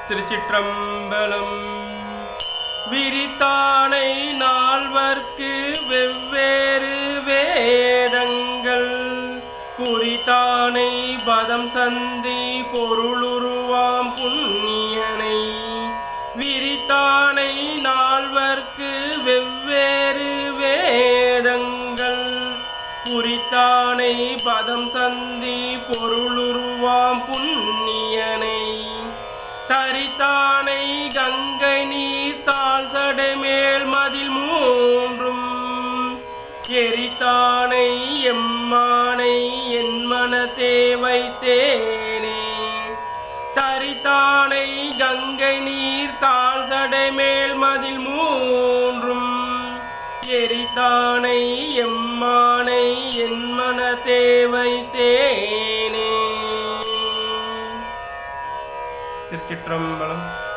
திருச்சிற்றம்பலம். விரித்தானை நால்வர்க்கு வெவ்வேறு வேதங்கள் குறித்தானை பதம் சந்தி பொருளுருவாம் புண்ணியனை. விரித்தானை நால்வர்க்கு வெவ்வேறு வேதங்கள் குறித்தானை பதம் சந்தி பொருளுருவாம் புண்ணியனை. தரித்தானை கங்கை நீர் தாழ் சடைமேல் மதில் மூன்றும் எரித்தானை எம்மானை என் மனத்தே வைத்தேனே. தரித்தானை கங்கை நீர் தாழ் சடைமேல் மதில் மூன்றும் எரித்தானை எம்மானை என் மனத்தே வைத்தேனே. திருச்சிற்றம்பலம்.